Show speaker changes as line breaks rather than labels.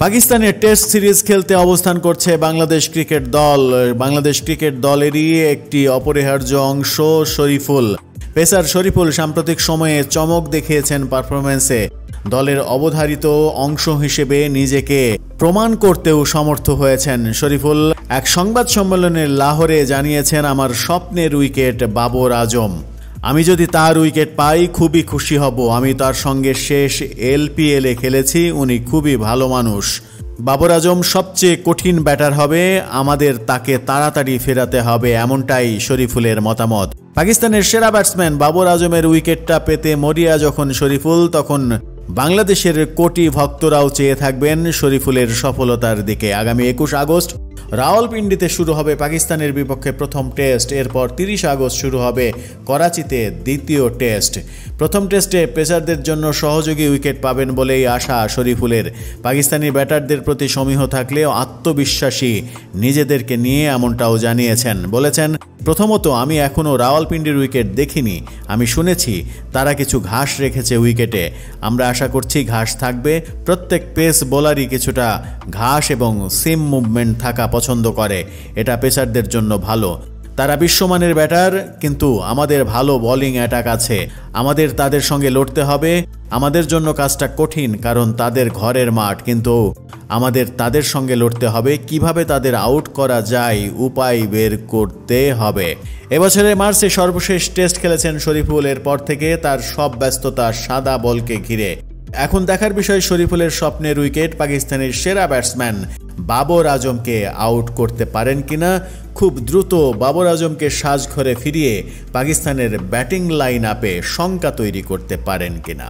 পাকিস্তানের test series খেলতে অবস্থান করছে বাংলাদেশ ক্রিকেট দল। বাংলাদেশ ক্রিকেট দলেরই একটি অপরিহার্য অংশ শরীফুল। পেসার শরীফুল সাম্প্রতিক সময়ে চমক দেখিয়েছেন পারফরম্যান্সে। দলের অবধারিত অংশ হিসেবে নিজেকে প্রমাণ করতেও সমর্থ হয়েছেন শরীফুল। এক সংবাদ সম্মেলনে লাহোরে জানিয়েছেন, আমার স্বপ্নের উইকেট বাবর আজম। আমি যদি তার উইকেট পাই খুবই খুশি হব। আমি তার সঙ্গে শেষ LPL-এ খেলেছি, উনি খুবই ভালো মানুষ। বাবর আজম সবচেয়ে কঠিন ব্যাটার হবে, আমাদের তাকে তাড়াতাড়ি ফেরাতে হবে, এমনটাই শরীফুলের মতামত। পাকিস্তানের সেরা ব্যাটসম্যান বাবর আজমের উইকেটটা পেতে মরিয়া যখন শরীফুল, তখন বাংলাদেশের কোটি ভক্তরাও চেয়ে থাকবেন শরীফুলের সফলতার দিকে। আগামী 21 আগস্ট রাওয়ালপিন্ডিতে শুরু হবে পাকিস্তানের বিপক্ষে প্রথম টেস্ট। এরপর 30 আগস্ট শুরু হবে করাচিতে দ্বিতীয় টেস্ট। প্রথম টেস্টে পেসারদের জন্য সহযোগী উইকেট পাবেন বলেই আশা শরীফুলের। পাকিস্তানি ব্যাটারদের প্রতি সমীহ থাকলেও আত্মবিশ্বাসী নিজেদেরকে নিয়ে, এমনটাও জানিয়েছেন। বলেছেন, প্রথমত আমি এখনও রাওয়ালপিন্ডির উইকেট দেখিনি, আমি শুনেছি তারা কিছু ঘাস রেখেছে উইকেটে, আমরা আশা করছি ঘাস থাকবে। প্রত্যেক পেস বোলারই কিছুটা ঘাস এবং সিম মুভমেন্ট থাকা পছন্দ করে, এটা পেসারদের জন্য ভালো। তারা বিশ্বমানের ব্যাটার, কিন্তু আমাদের ভালো বোলিং অ্যাটাক আছে, আমাদের তাদের সঙ্গে লড়তে হবে। আমাদের জন্য কাজটা কঠিন, কারণ তাদের ঘরের মাঠ, কিন্তু আমাদের তাদের সঙ্গে লড়তে হবে। কিভাবে তাদের আউট করা যায় উপায় বের করতে হবে। এবছরের মার্চে সর্বশেষ টেস্ট খেলেছেন শরীফুল। এরপর থেকে তার সব ব্যস্ততা সাদা বলকে ঘিরে। এখন দেখার বিষয় শরীফুলের স্বপ্নের উইকেট পাকিস্তানের সেরা ব্যাটসম্যান বাবর আজমকে আউট করতে পারেন কিনা। খুব দ্রুত বাবর আজমকে সাজঘরে ফিরিয়ে পাকিস্তানের ব্যাটিং লাইন আপে শঙ্কা তৈরি করতে পারেন কিনা।